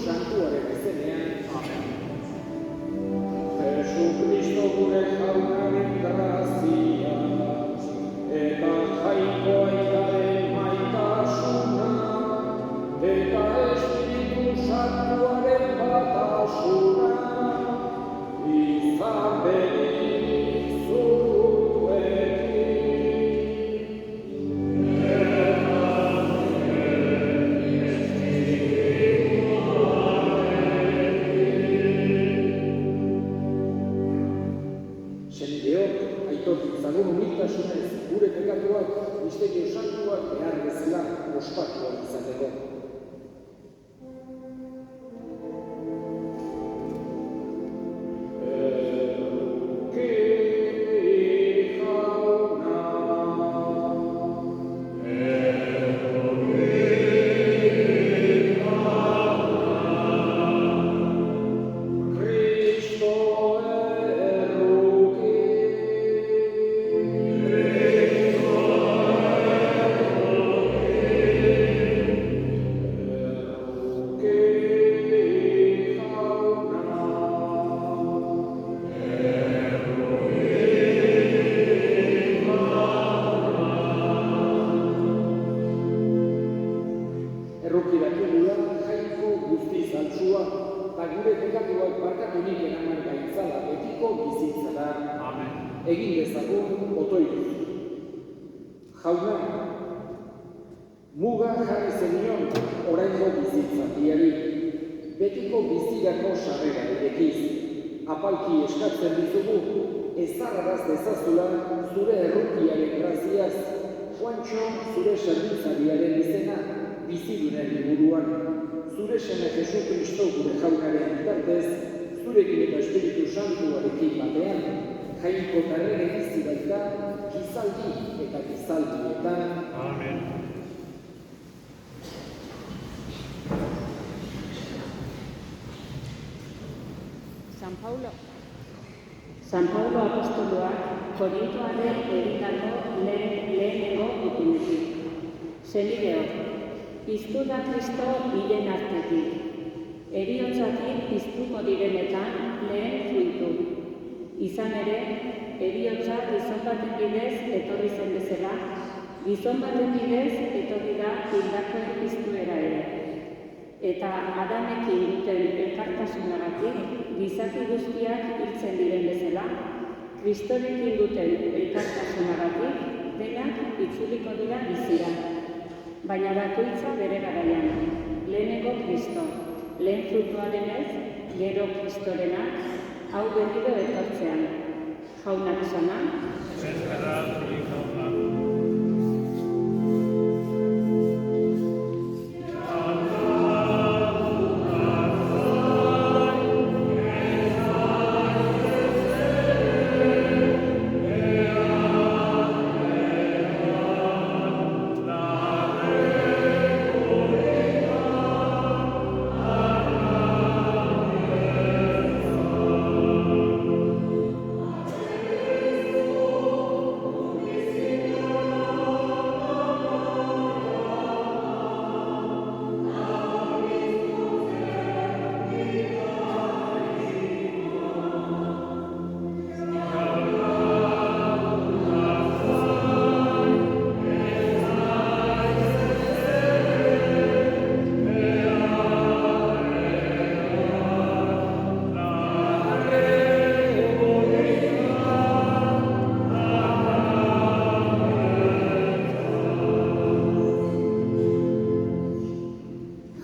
Santuaren izenean. Amen. Jesucristo gure jaunaren grazia, eta jainko aitaren maitasuna, eta Espiritu Santuaren batasuna, izan benik zuekin. Senideok, aitortu izagun humiltasunez, gure pekatuak, misterio santuak behar bezala ospatuak izateko. Egin dezagun otoituz. Jauna, muga jarri zenion oraingo bizitzatiari, betiko bizirako sarrera irekiz. Apalki eskatzen dizugu, ezarraraz dezazula zure errukiaren graziaz, Juantxo zure servizariaren izena bizidunen inguruan, zure seme Jesukristo gure jaunaren bitartez, zurekin eta Espiritu Santuarekin batean, jainko karrere bizi baita, gizaldi eta gizaldietan. Amen. San Paulo apostoloak Korintoaren egindako lehenengo itunetik. Senideok, piztu da Kristo hilen artetik. Heriotzatik piztuko direnetan lehen fruitu. Izan ere, heriotza gizon baten bidez etorri zen bezala, gizon baten bidez etorri da hildakoen piztuera ere. Eta Adamekin duten elkartasunagatik, gizaki guztiak hiltzen diren bezala, Kristorekin duten elkartasunagatik, denak itzuliko dira bizira. Baina bakoitza bere garaian, lehenengo Kristo, lehen frutua denez, gero Kristorenak, hau berriro etortzean. Jaunak esana?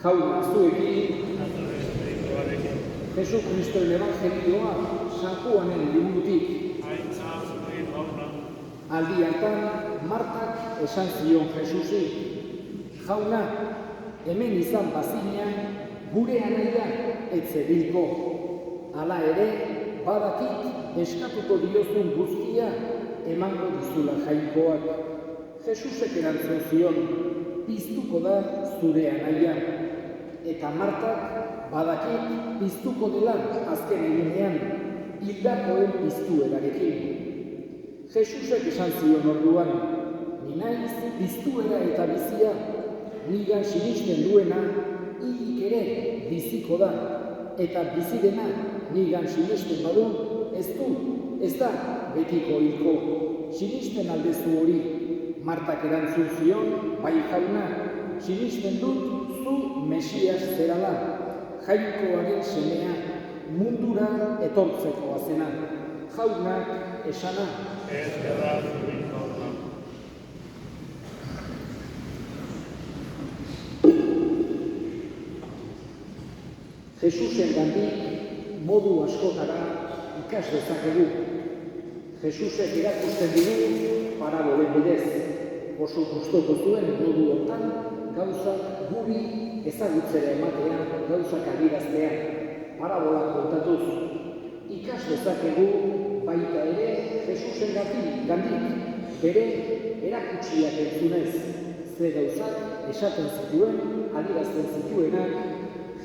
Jauna zuekin, Jesukristoen evangelioa San Juanen liburutik. Aldi hartan, Martak esan zion Jesusi, jauna, hemen izan bazina, gure anaia ez zebilko. Hala ere, badakit eskatuko diozun guztia emango dizula jainkoak. Jesusek erantzun zion, piztuko da zure anaia. Eta Martak badakit piztuko dela azken egunean, hildakoen piztuerarekin. Jesusek esan zion orduan, ni naiz piztuera eta bizia, nigan sinisten duena, hilik ere biziko da, eta bizi dena nigan sinesten badu, ez da betiko hilko. Sinisten aldezu hori, Martak erantzun zion, bai jauna, sinisten dut zu Mesias zerala, Jainkoaren semea, mundura etortzeko azena. Jaunak esana. Ez gara zuri jauna. Jesusen gandik modu askotara ikas dezakegu. Jesusek erakusten digu parabolen bidez. Oso gustoko zuen modu hortan gauzak guri ezagutzera ematea, gauzak adieraztea, parabolak kontatuz. Ikas dezakegu baita ere Jesusen gandik bere erakutsiak entzunez. Ze gauzak esaten zituen, adierazten zituenak,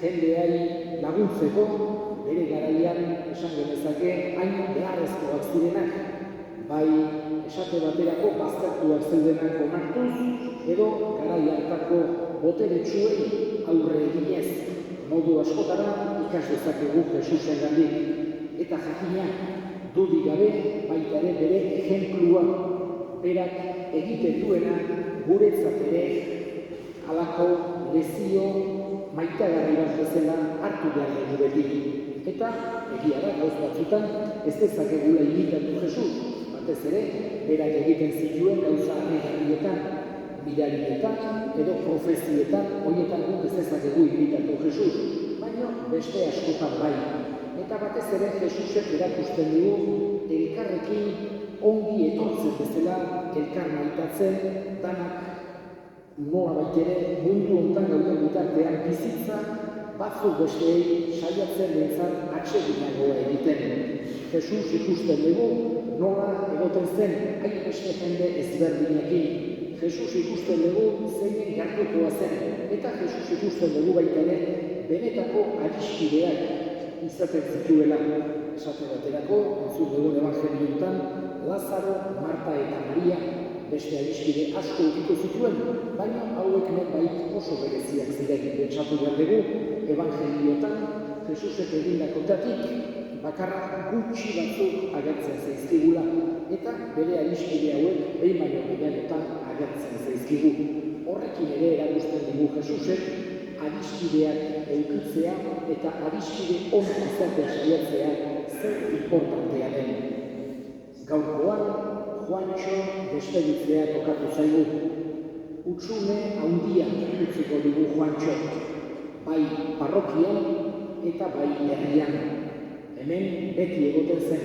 jendeari laguntzeko, bere garaian esan genezake hain beharrezkoak zirenak, bai esate baterako baztertuak zeudenak onartuz, edo garai hartako boteretsuei aurre eginez, modu askotara ikas dezakegu Jesusen gandik. Eta jakina, dudik gabe baita ere bere ejemplua, berak egiten duena guretzat ere halako lezio maitagarri bat bezala hartu behar dugu beti. Eta egia da gauz batzutan ez dezakegula imitatu Jesus, batez ere berak egiten zituen gauza harrigarrietan, mirarietan edo profezietan, horietan guk ez dezakegu imitatu Jesus, baina beste askotan bai. Eta batez ere Jesusek erakusten digu elkarrekin ongi etortzen bezala, elkar maitatzen, danak nola baitere mundu hontan gauden bitartean bizitza batzuk besteei saiatzen behintzat atseginagoa egiten. Jesus ikusten dugu nola egoten zen hain beste jende ezberdinekin. Jesus ikusten dugu zeinen jartukoa zen, eta Jesus ikusten dugu baita ere benetako adiskideak izaten zituela. Esate baterako, entzun dugun evangelioetan, Lazaro, Marta eta Maria beste adiskide asko ukiko zituen, baina hauek norbait oso bereziak ziren. Pentsatu behar dugu, evangelioetan, Jesusek egindakotatik, bakarra gutxi batzuk agertzen zaizkigula, eta bere adiskide hauek behin baino gehiagotan agertzen zaizkigu. Horrekin ere erakusten digu Jesusek, adiskideak edukitzea eta adiskide ona izatea saiatzea zer importantea den. Gaurkoan, Juantxo despeditzea tokatu zaigu. Hutsune handia utziko digu Juantxo, bai parrokian eta bai herrian. Hemen beti egoten zen,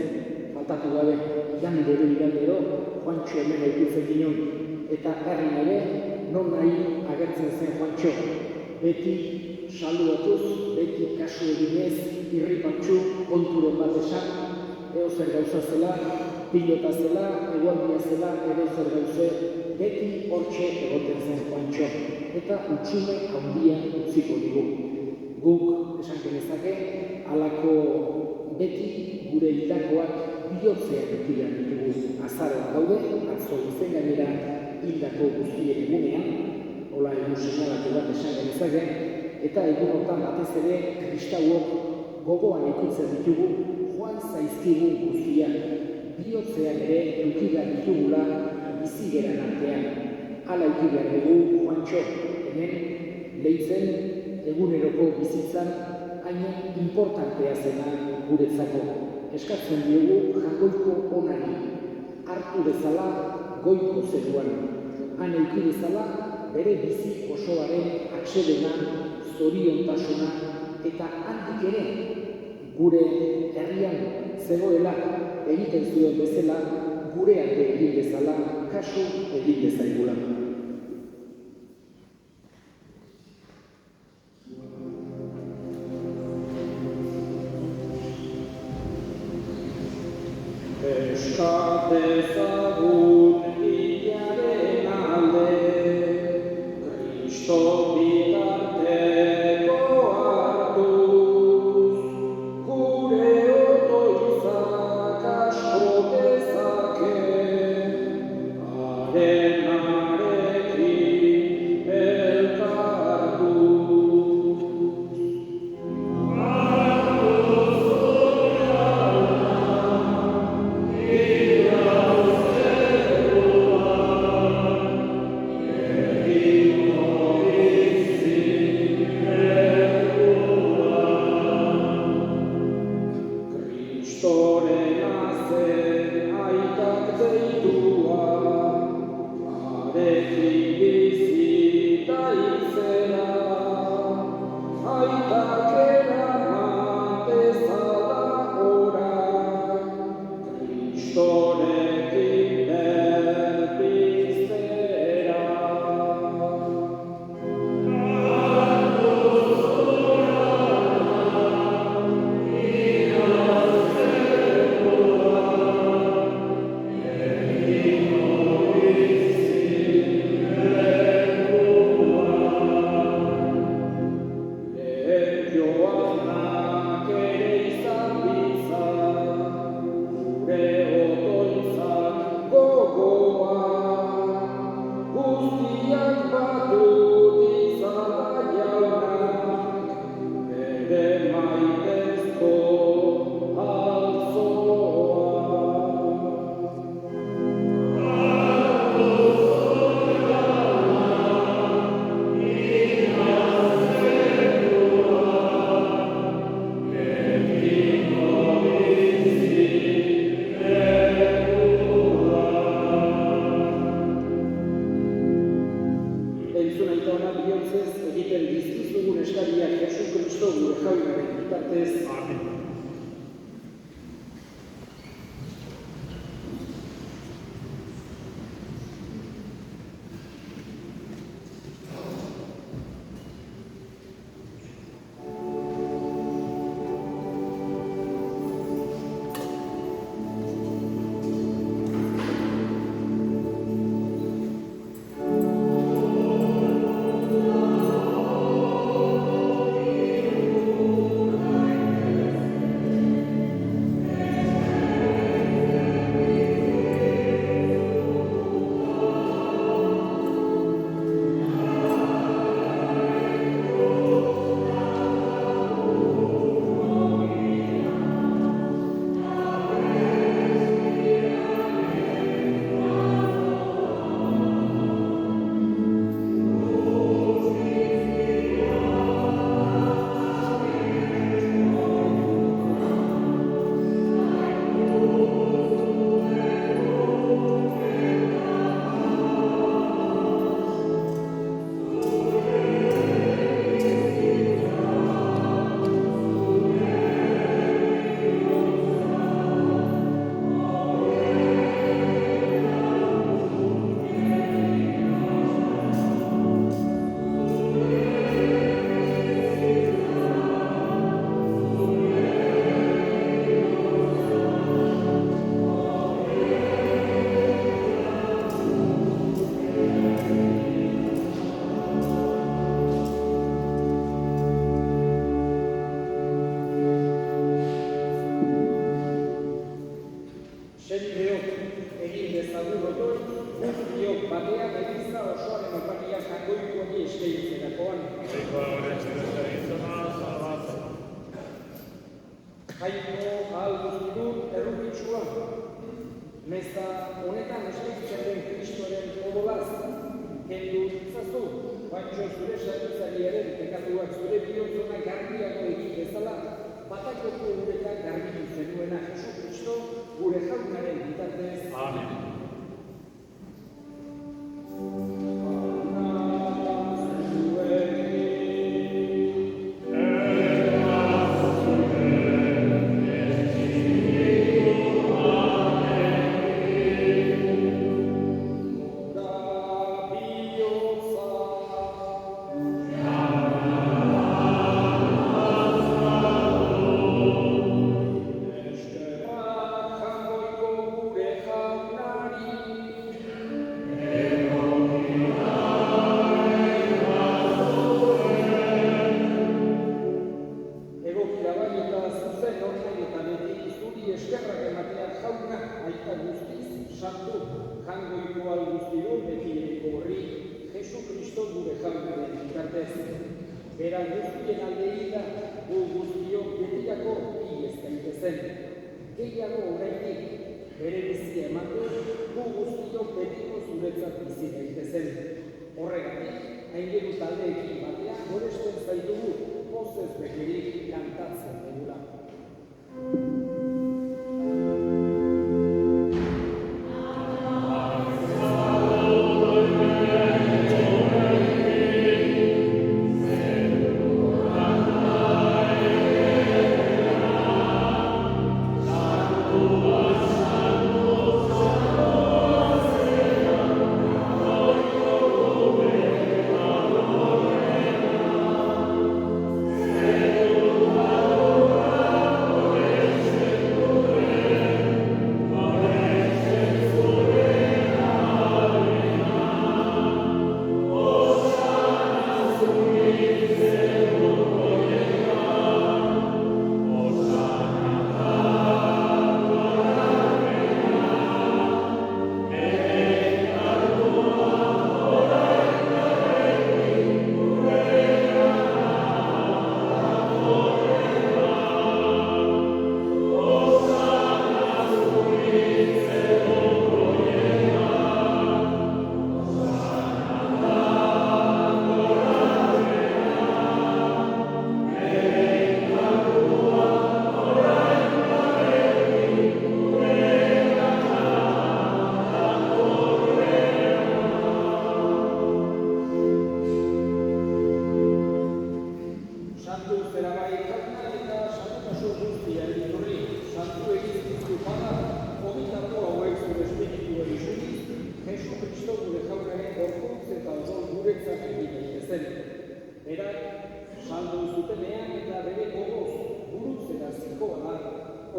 faltatu gabe, igandero, Juantxo hemen edukitzen ginen, eta herri ere, non nahi agertzen zen Juantxo. Beti saluatuz, beti kasu eginez, irripatxu, konturen bat esan, eo zer gauza zela, pilota zela, egualdia zela, edo zer gauze, beti hortxe egoten zen Juantxo, eta hutsune handia utziko digu. Guk, esan genezake, halako beti gure hildakoak bihotzean utilan ditugu. Azaroan gaude, atzo izen gainera hildako guztien egunean, hola egun seinalatu bat esan genezake, eta egun hortan batez ere kristauok gogoan ikutzen ditugu joan zaizkigun guztiak, bihotzean ere edukigar ditugula bizi geran artean. Hala edukigar dugu Juantxo, hemen lehitzen eguneroko bizitzan hain importantea zena guretzako. Eskatzen diogu jakoiko onari, hartu bezala goiko zeruan, han eduki bezala bere bizi osoaren atsedena, zoriontasuna eta handik ere gure herrian zegoela egiten zuen bezala, gure alde egin bezala, kasu egin bezaigula. Eska dezagun hilaren alde, Kristo bitarteko hartuz, gure otoitzak asko dezake, harenarekin elkartuz. bedez. Amen. Senideok egin dezagun otoi, guztiok batea Eliza osoaren oparia jakoikoari eskaintzerakoan. Ego horretxereta izana, salbatzen. Jaiko ahal guztidun errukitsua. Meza honetan eskaintzen den Kristoaren odolaz. Kendu itzazu, baino zure sartzari ere pekatuak zure bihotzonak garbiago egin bezala, batakoko uretan garbitu zenuena Jesu Kristo, gure jaunaren bitartez. Amen. Santu, jangoiko guztidun bekireko horri, Jesu Kristo gure jaunaren bitartez. Bera guztien aldei da, gu guztiok betirako bi eskaintezen. Gehiago oraindik, bere bizia eman du, gu guztiok betiko zuretzat bizi daitezen. Horregatik, aingeru taldeekin batean goresten zaitugu, pozez bekirik kantatzen dugula. Amen.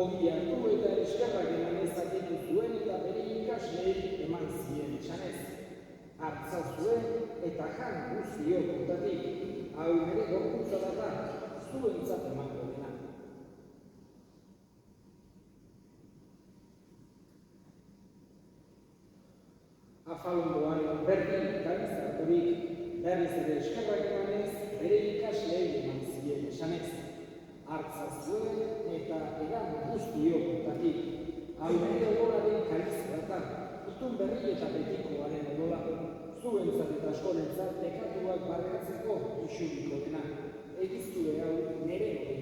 ogia hartu eta eskerrak eman ezaketu zuen eta bere ikasleei eman zien esanez. Hartzazue eta jan guztiok honetatik, hau nire gorputza da, zuentzat emango dena. Afalondoan berdin kalizarturik, berriz ere eskerrak emanez, bere ikasleei eman zien esanez. Hartzazue eta egan guztiok honetatik, hau nire odolaren kalizaratan, itun berri eta betikoaren odola, zuentzat eta askorentzat pekatuak barreatzeko isuriko dena, egiztue hau nire horrein.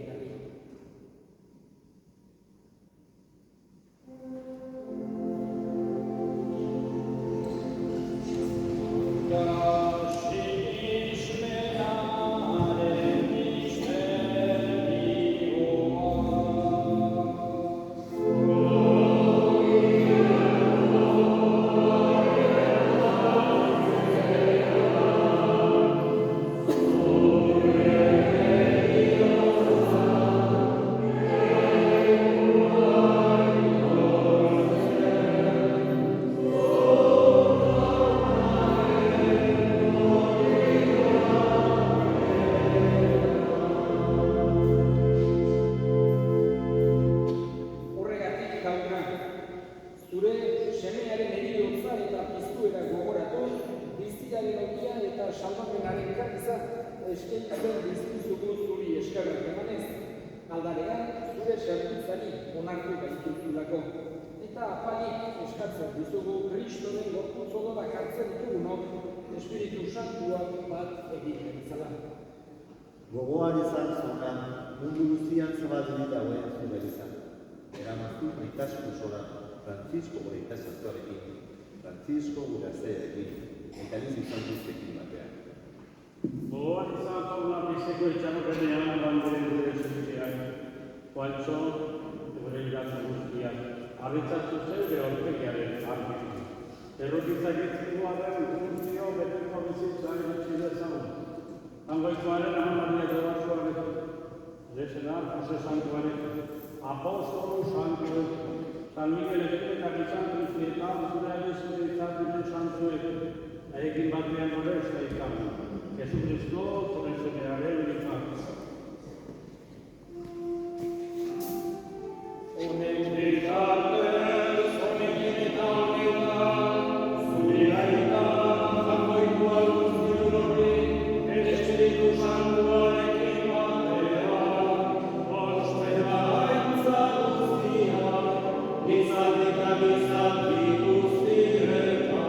Gogoan izan zona, mundu guztian zabaldurik dagoen zure izan. Eramaztu maitasun zora, Francisco gure itasazoarekin, Francisco gure azearekin, eta niz izan guztekin batean. Gogoan izan zauna bizeko etxanokenean banderen gure zuziteak, Juancho gure iratzu guztiak, arretzatzu zeure aurpegiaren argi. Errotitzak izkimoa den guztio beteko bizitzak gutxi dezagun. Angoituaren Maria Josuarekin, Lesena Jose Santuarekin, Apostolo Santuarekin, San Miguelekin eta Gizan Kristietan zure abizure izatzen santuekin, egin batean gorezta ikamu, Jesukristo zure zenearen ikamu. Honek bitartez, honek eta honetan, zure gaitan, jangoitua guztiun horri, Espiritu Santuarekin batean, ospetaintza guztia, gizaldi eta gizaldi guztietan.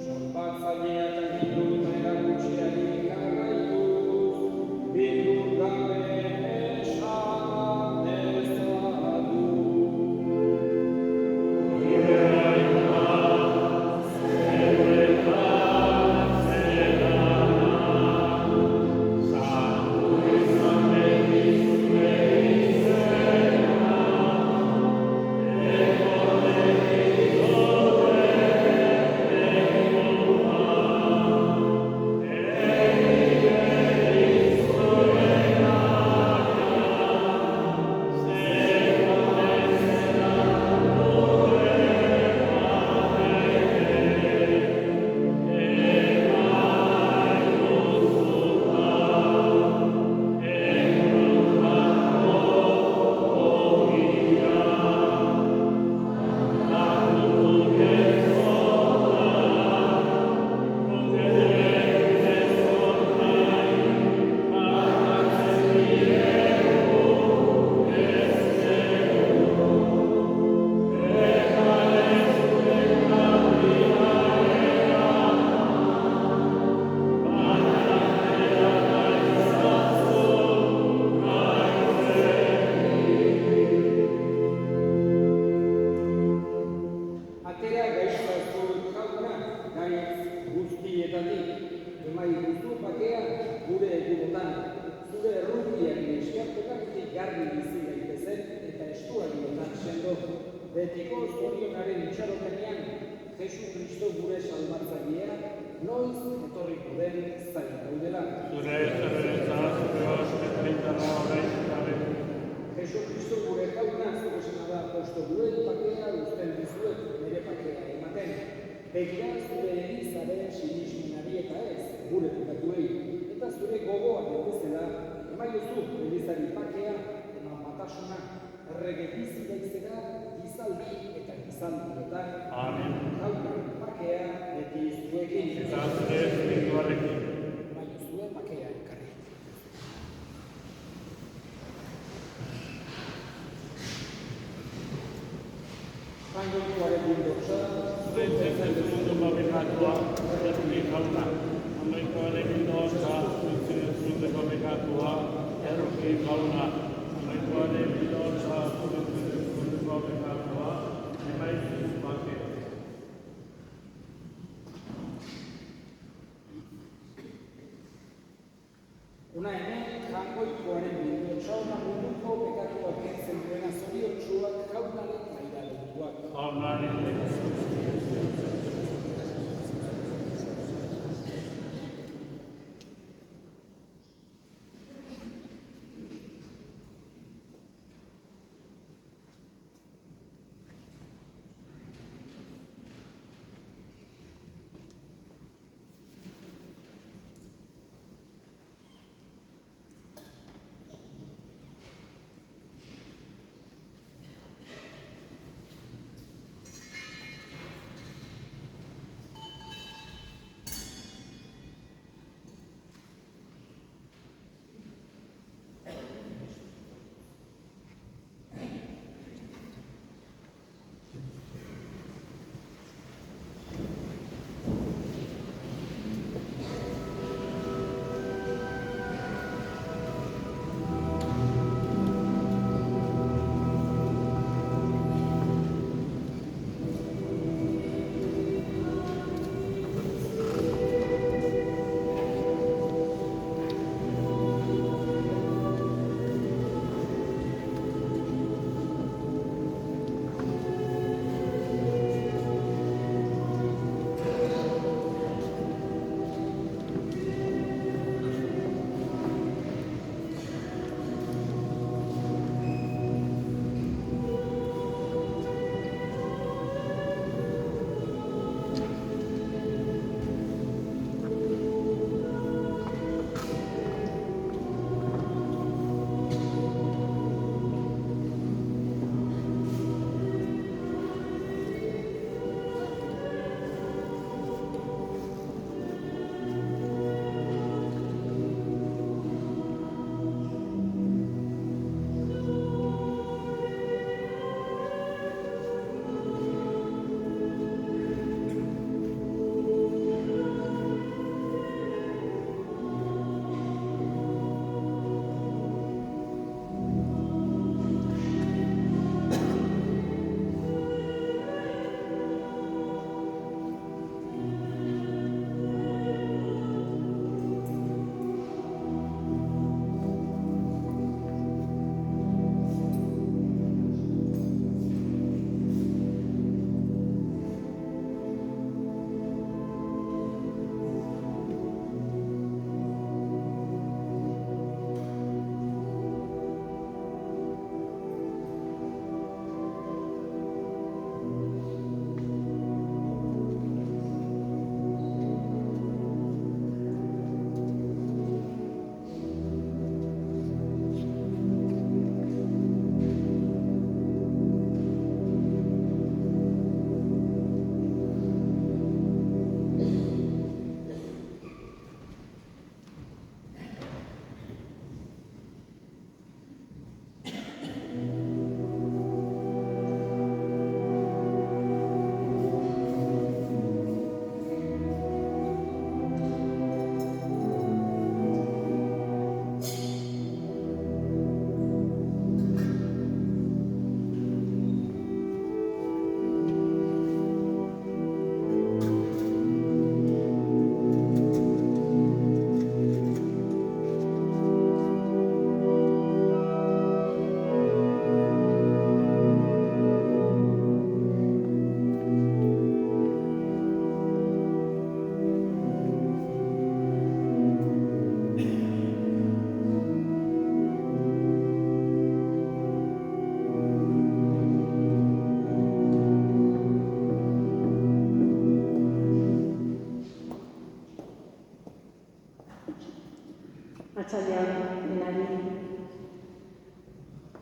Sorbatzailea eta hindu eta erakutxiari jarraituz, bildu gabe esan dezadu. Betiko zorionaren itxaropenean, Jesu Kristo gure salbatzailea, noiz etorriko den zain gaudela. Zure zerbeza, zure ospetrintara horrein gabe. Jesucristo gure jauna, zure esena da apostoluen pakea uzten dizuet nire pakea ematen. Begira zure elizaren sinismenari eta ez, gure pekatuei. Eta zure gogoak bezala, emaiozu elizari pakea, eman batasuna, errege bizi daizera, gizaldi eta gizaldietan. Amen. Jauna, pakea, beti zuekin. Eta zure espirituarekin. Emaiozue pakea ekarri. Pangoituaren bildotza, Zuretzen mundu babekatua, erruki jauna. Amaikoaren bildotza, zuretzen babekatua, erruki jauna. Amaikoaren bildotza, zuretzen mundu babekatua, emaizu bakea. Una hemen, jangoikoaren bildotza, ona munduko bekatuak entzen duena zoriontsuak jaunaren mairaletuak. Jaunaren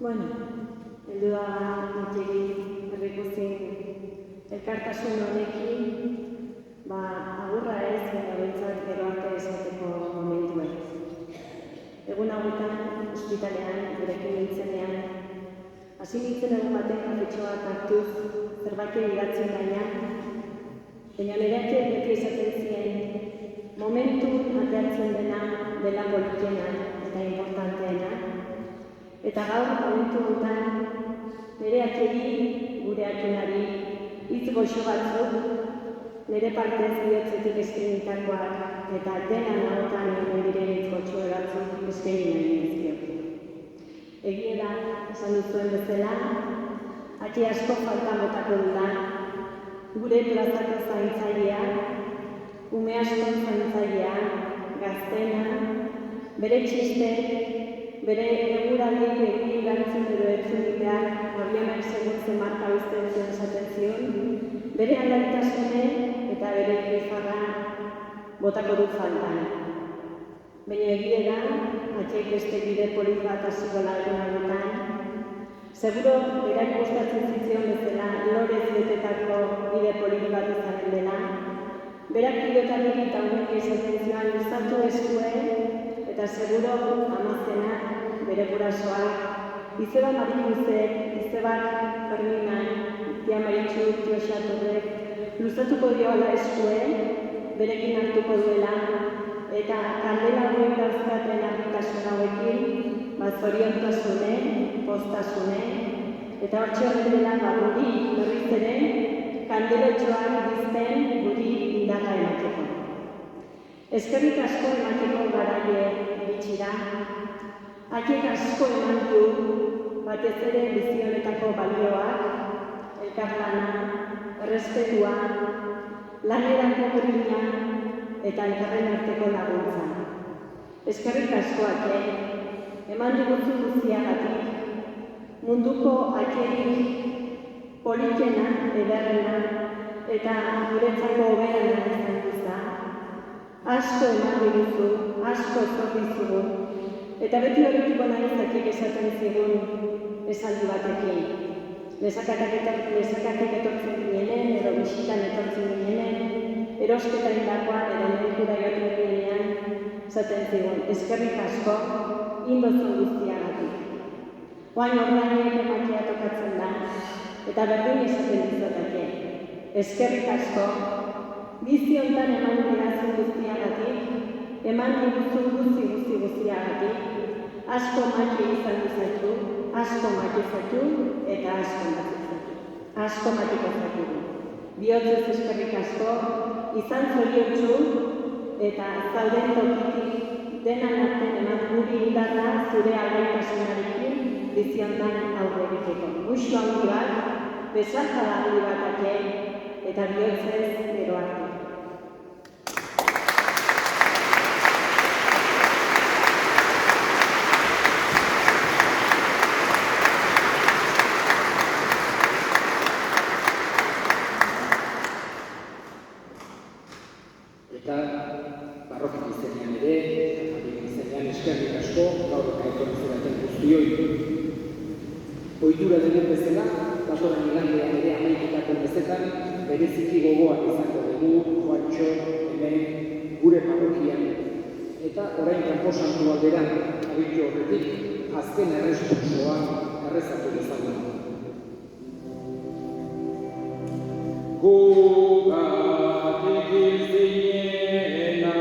Bueno, heldu da motegi berrikusi elkartasun honekin, agurra ez, baina behintzat gero arte esateko momentua. Egun hauetan, ospitalean, gurekin nintzenean, hasi nintzen egun baten kafetxoak hartuz, zerbait idatzen gaina, baina nireak beti esaten zien, momentu ateatzen dena dela politena eta importanteena, eta gaur momentu honetan, nire ateri, gure atunari, hitz goxo batzuk, nire partez bihotzetik eskenitakoak eta dena nahotan egin diren hitz goxo batzuk eskeni nahi dizkiot. Egia da, esan duzuen bezala, ati asko faltan botako dira, gure plazako zaintzailea, ume asko zaintzailea, gaztena, bere txistek, bere eguraldik egin gantzen edo etzuniteak abianak segurtzen marka uzten zuen esaten zion, bere alaitasune eta bere grifarra botako du faltan. Baina egia da, atxeik beste bide polit bat hasiko egun hauetan, seguro berak gustatzen zitzion bezala lorez betetako bide polit bat izanen dela, berak pilotarik eta unek esaten zioan luzatu eskue, eta seguro amazenak, bere gurasoak, izeba Mariluzek, izebak Ferminan, tia Maritxu, tio Xatorrek, luzatuko dioala eskue, berekin hartuko duela, eta kandela hori dauzkaten argitasun hauekin, zoriontasune, poztasune, eta hortxe horren dela guri berriz ere, kandelotxoan bizten guri indarra emateko. Eskerrik asko emateko garaie iritsi da, haiek asko eman du, batez ere bizi honetako balioak, elkarlana, errespetua, lanerako grina eta elkarren arteko laguntza. Eskerrik asko haiek, eman digutzu guztiagatik, munduko haiek politena, ederrena eta guretzako hoberena izan duza. Asko eman diguzu, asko zorrizugu, eta beti horretiko nahizatik esaten zigun esaldi batekin. Lesakatik etortzen ginenen, edo bisitan etortzen ginenen, erosketa indakoan edo medikura joaten ginenean, esaten zigun, eskerrik asko, indozun guztiagatik. Oain ordainiek emakia tokatzen da, eta berdin esaten dizotake. Eskerrik asko, bizi hontan eman didazun guztiagatik, eman diguzun guztiagatik, asko maki izan duzatu, asko maki zatu eta asko maki zatu. Asko matiko zatu. Bihotzez eskerrik asko, izan zoriotzu eta zauden tokitik denan arten eman guri indarra zure algaitasunarekin bizi hontan aurre egiteko. Muxu handi bat, besarkada handi bat ake, eta bihotzez gero arte. Eta barrokin izenean ere, izenean eskerrik asko, gaur eta etorrizeraten guztioi. Ohitura denen bezala, datorren igandean ere amaiketako bezetan, bereziki gogoak izango dugu, Juantxo, hemen, gure parrokian. Eta orain kanposantu alderan, abitu horretik, azken erreskursoa errezatu dezagun. Gugatik iziniena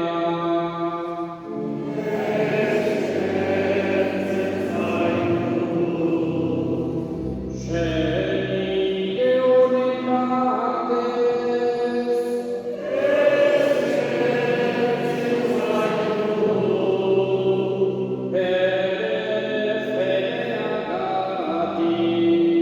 Senide honen batez Bere feneagatik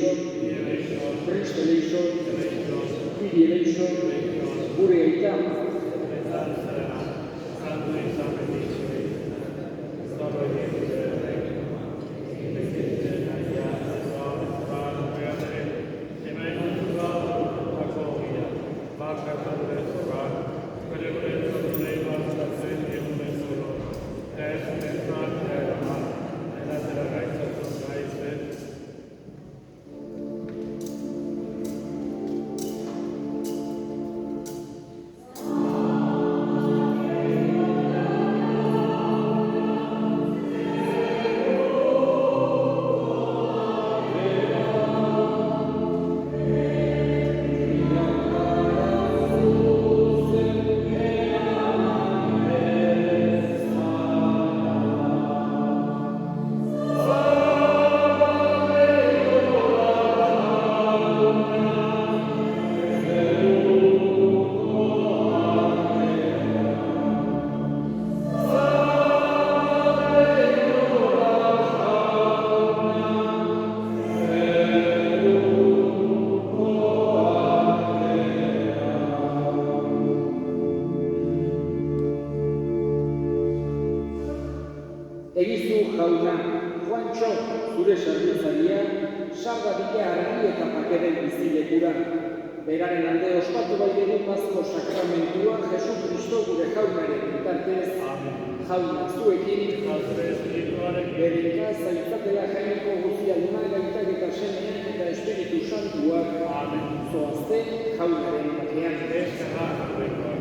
eleison, Cristo eleison, Fili eleison, gure aita, egizu jauna, Juantxo, zure zerbitzaria, salga dira argi eta pakeren bizilekura. Beraren alde ospatu bai dugu Pasko sakramentua, Jesu Kristo gure jaunaren bitartez, jauna zuekin, berika zaitzatela jaineko guzia lima gaitak eta semeak eta Espiritu Santuak, zoazte jaunaren batean.